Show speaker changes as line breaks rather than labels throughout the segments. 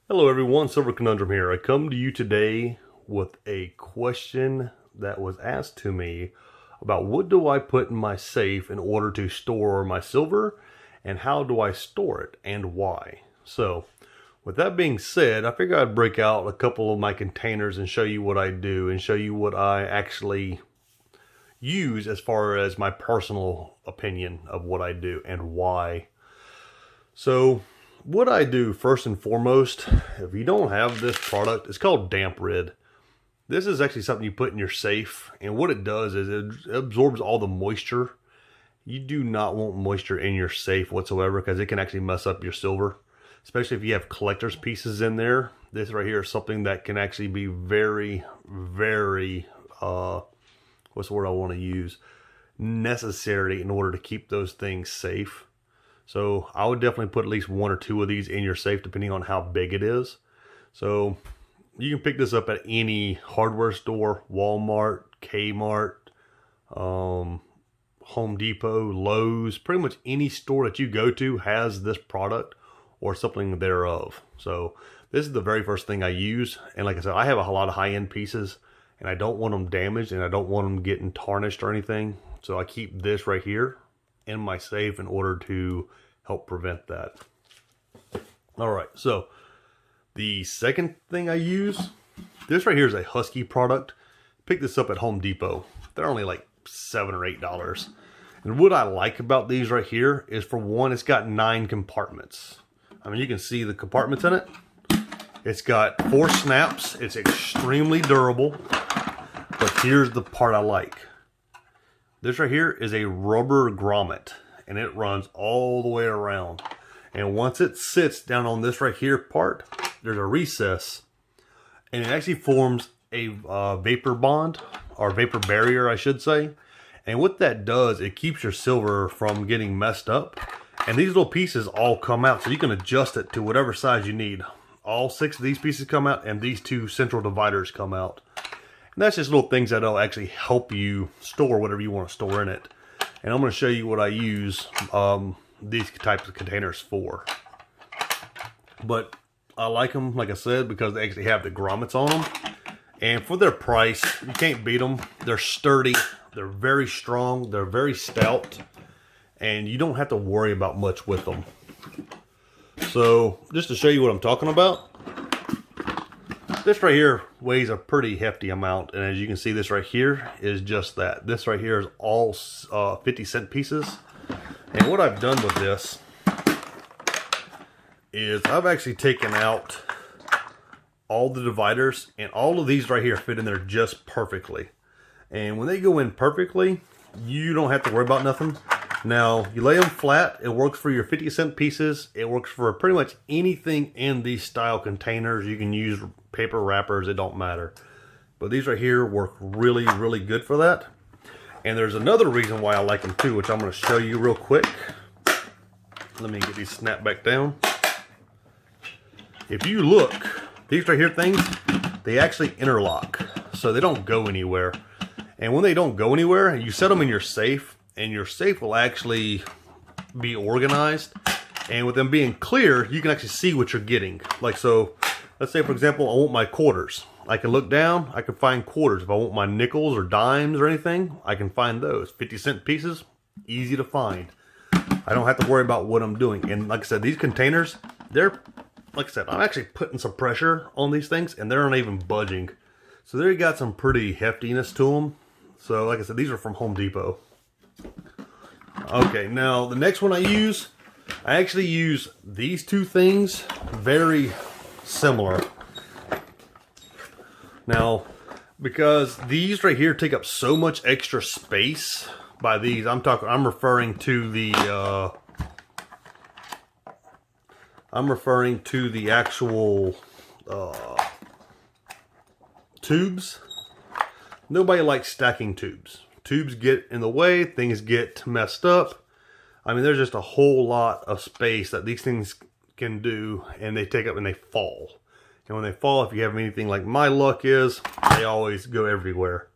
Hello everyone, Silverconundrum here. I come to you today with a question that was asked to me about what do I put in my safe in order to store my silver, and how do I store it and why. So with that being said, I figured I'd break out a couple of my containers and show you what I do and show you what I actually use as far as my personal opinion of what I do and why. So what I do first and foremost, if you don't have this product, it's called Damp Rid. This is actually something you put in your safe, and what it does is it absorbs all the moisture. You do not want moisture in your safe whatsoever because it can actually mess up your silver, especially if you have collector's pieces in there. This right here is something that can actually be very, very, what's the word I want to use? Necessary in order to keep those things safe. So I would definitely put at least one or two of these in your safe depending on how big it is. So you can pick this up at any hardware store, Walmart, Kmart, Home Depot, Lowe's, pretty much any store that you go to has this product or something thereof. So this is the very first thing I use. And like I said, I have a lot of high-end pieces and I don't want them damaged and I don't want them getting tarnished or anything. So I keep this right here in my safe in order to help prevent that. All right, so the second thing I use, this right here is a Husky product. Pick this up at Home Depot. They're only like $7 or $8. And what I like about these right here is, for one, it's got 9 compartments. I mean, you can see the compartments in it. It's got 4 snaps. It's extremely durable. But here's the part I like. This right here is a rubber grommet, and it runs all the way around. And once it sits down on this right here part, there's a recess, and it actually forms a vapor bond, or vapor barrier, I should say. And what that does, it keeps your silver from getting messed up. And these little pieces all come out, so you can adjust it to whatever size you need. All 6 of these pieces come out, and these 2 central dividers come out. And that's just little things that'll actually help you store whatever you want to store in it. And I'm going to show you what I use these types of containers for. But I like them, like I said, because they actually have the grommets on them. And for their price, you can't beat them. They're sturdy, they're very strong, they're very stout, and you don't have to worry about much with them. So just to show you what I'm talking about, this right here weighs a pretty hefty amount, and as you can see, this right here is just that. This right here is all 50-cent pieces. And what I've done with this is I've actually taken out all the dividers, and all of these right here fit in there just perfectly. And when they go in perfectly, you don't have to worry about nothing. Now, you lay them flat, it works for your 50-cent pieces. It works for pretty much anything in these style containers. You can use paper wrappers, it don't matter. But these right here work really, really good for that. And there's another reason why I like them too, which I'm going to show you real quick. Let me get these snapped back down. If you look, these right here things, they actually interlock, so they don't go anywhere. And when they don't go anywhere, you set them in your safe, and your safe will actually be organized. And with them being clear, you can actually see what you're getting. Like, so let's say, for example, I want my quarters. I can look down, I can find quarters. If I want my nickels or dimes or anything, I can find those. 50-cent pieces, easy to find. I don't have to worry about what I'm doing. And like I said, these containers, they're, like I said, I'm actually putting some pressure on these things, and they're not even budging. So they got some pretty heftiness to them. So like I said, these are from Home Depot. Okay, now the next one I actually use these 2 things very similar. Now, because these right here take up so much extra space, by these, I'm referring to the actual tubes. Nobody likes stacking tubes. Tubes get in the way, things get messed up. I mean, there's just a whole lot of space that these things can do, and they take up and they fall. And when they fall, if you have anything like my luck is, they always go everywhere.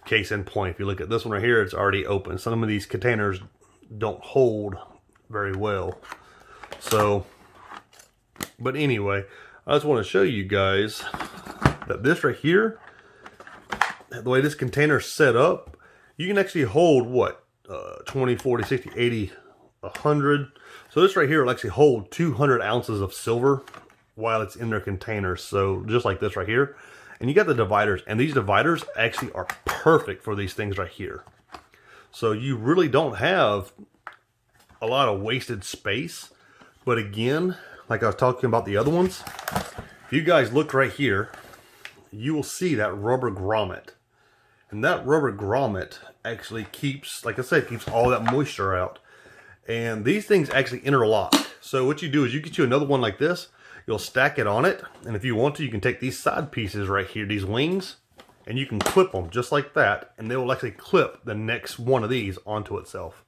Case in point, if you look at this one right here, it's already open. Some of these containers don't hold very well. So, but anyway, I just want to show you guys that this right here, the way this container is set up, you can actually hold what, 20, 40, 60, 80, 100. So this right here will actually hold 200 ounces of silver while it's in their container. So just like this right here. And you got the dividers, and these dividers actually are perfect for these things right here. So you really don't have a lot of wasted space. But again, like I was talking about the other ones, if you guys look right here, you will see that rubber grommet. And that rubber grommet actually keeps, like I said, keeps all that moisture out. And these things actually interlock. So what you do is you get you another one like this, you'll stack it on it. And if you want to, you can take these side pieces right here, these wings, and you can clip them just like that. And they will actually clip the next one of these onto itself.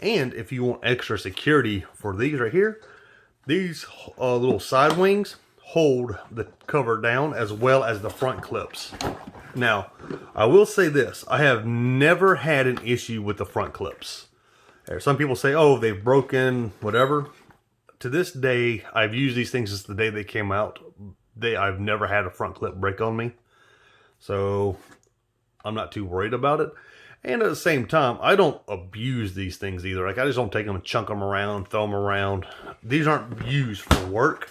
And if you want extra security for these right here, these little side wings hold the cover down as well as the front clips. Now, I will say this, I have never had an issue with the front clips. Some people say, oh, they've broken, whatever. To this day, I've used these things since the day they came out. I've never had a front clip break on me. So, I'm not too worried about it. And at the same time, I don't abuse these things either. Like, I just don't take them and chunk them around, throw them around. These aren't used for work.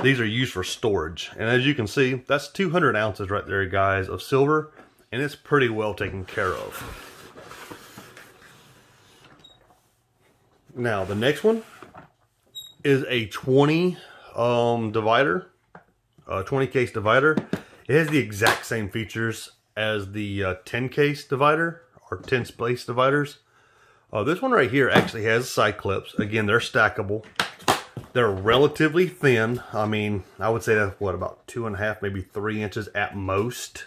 These are used for storage. And as you can see, that's 200 ounces right there, guys, of silver. And it's pretty well taken care of. Now, the next one is a 20 divider, 20 case divider. It has the exact same features as the 10 case divider or 10 space dividers. This one right here actually has side clips. Again, they're stackable. They're relatively thin. I mean, I would say that's what, about 2.5, maybe 3 inches at most.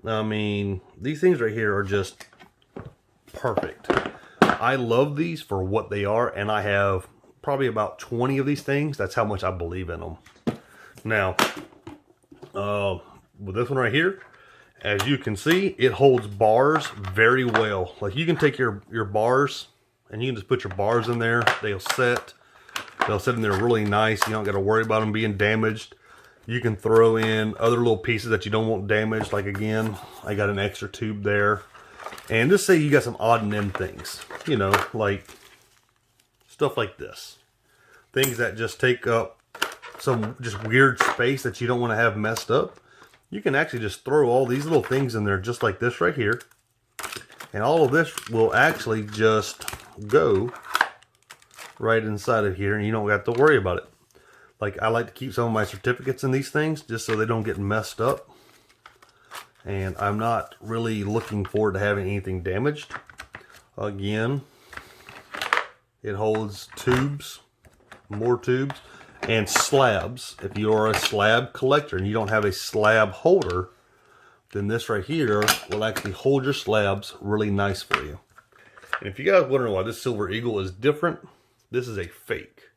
I mean, these things right here are just perfect. I love these for what they are, and I have probably about 20 of these things. That's how much I believe in them. Now, with this one right here, as you can see, it holds bars very well. Like, you can take your bars, and you can just put your bars in there. They'll sit in there really nice. You don't got to worry about them being damaged. You can throw in other little pieces that you don't want damaged. Like, again, I got an extra tube there. And just say you got some odd and end things, you know, like stuff like this. Things that just take up some just weird space that you don't want to have messed up. You can actually just throw all these little things in there just like this right here. And all of this will actually just go right inside of here, and you don't have to worry about it. Like, I like to keep some of my certificates in these things just so they don't get messed up. And I'm not really looking forward to having anything damaged. Again, it holds tubes, more tubes, and slabs. If you are a slab collector and you don't have a slab holder, then this right here will actually hold your slabs really nice for you. And if you guys wondering why this Silver Eagle is different, this is a fake.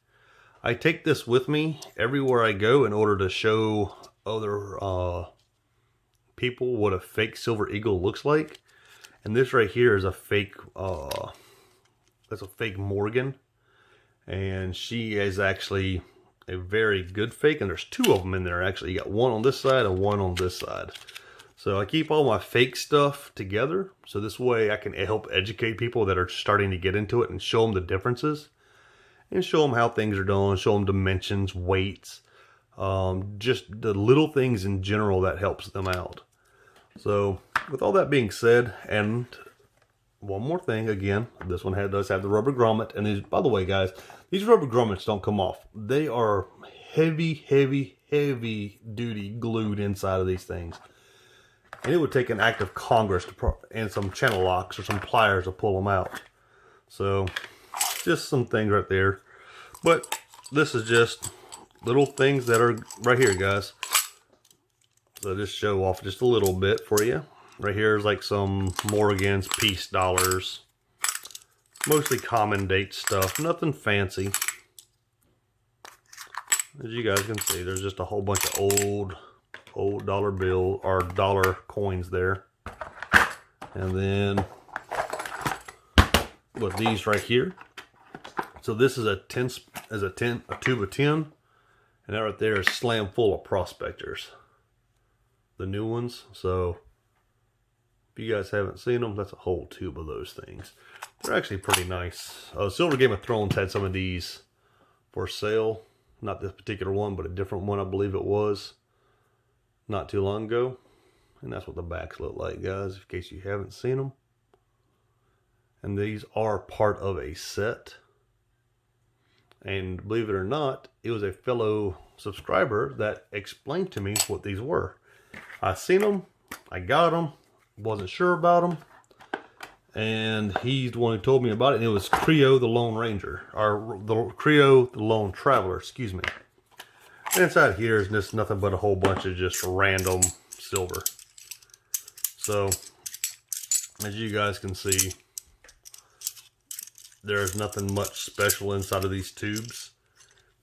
I take this with me everywhere I go in order to show other people what a fake Silver Eagle looks like. And this right here is a fake, that's a fake Morgan. And she is actually a very good fake. And there's 2 of them in there actually. You got one on this side and one on this side. So I keep all my fake stuff together. So this way I can help educate people that are starting to get into it and show them the differences. And show them how things are done. Show them dimensions, weights. Just the little things in general that helps them out. So, with all that being said, and one more thing, again, this one does have the rubber grommet. And these, by the way, guys, these rubber grommets don't come off. They are heavy, heavy, heavy duty glued inside of these things. And it would take an act of Congress and some channel locks or some pliers to pull them out. So, just some things right there. But this is just little things that are right here, guys. So just show off just a little bit for you. Right here is like some Morgan's piece dollars. Mostly common date stuff. Nothing fancy. As you guys can see, there's just a whole bunch of old dollar bill or dollar coins there. And then with these right here. So this is a tube of 10. And that right there is slam full of prospectors. The new ones. So if you guys haven't seen them, that's a whole tube of those things. They're actually pretty nice. Silver Game of Thrones had some of these for sale. Not this particular one, but a different one, I believe it was. Not too long ago. And that's what the backs look like, guys, in case you haven't seen them. And these are part of a set. And believe it or not, it was a fellow subscriber that explained to me what these were. I seen them, I got them, wasn't sure about them. And he's the one who told me about it, and it was P.O the Lone Ranger, or the P.O the Lone Traveler, excuse me. And inside here is just nothing but a whole bunch of just random silver. So, as you guys can see, there's nothing much special inside of these tubes.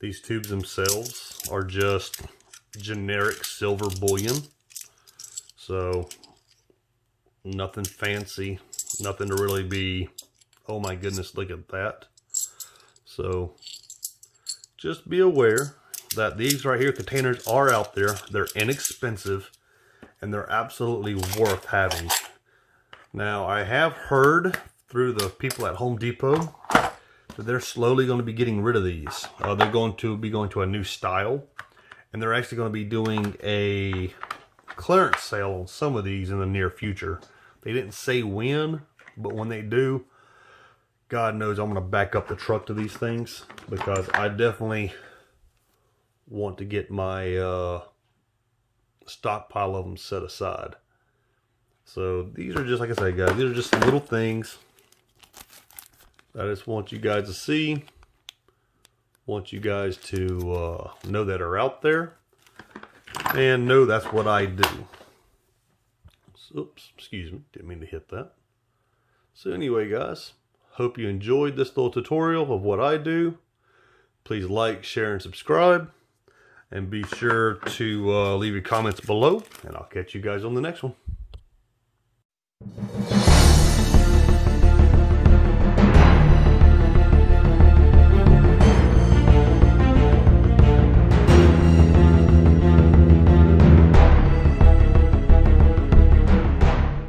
These tubes themselves are just generic silver bullion. So, nothing fancy. Nothing to really be, oh my goodness, look at that. So, just be aware that these right here containers are out there. They're inexpensive, and they're absolutely worth having. Now, I have heard through the people at Home Depot that they're slowly going to be getting rid of these. They're going to be going to a new style, and they're actually going to be doing a clearance sale on some of these in the near future. They didn't say when, but when they do, God knows I'm going to back up the truck to these things, because I definitely want to get my stockpile of them set aside. So these are just, like I said, guys, these are just little things I just want you guys to see. Want you guys to know that are out there, and know that's what I do. Oops, excuse me, didn't mean to hit that. So anyway, guys, hope you enjoyed this little tutorial of what I do. Please like, share, and subscribe. And be sure to leave your comments below. And I'll catch you guys on the next one.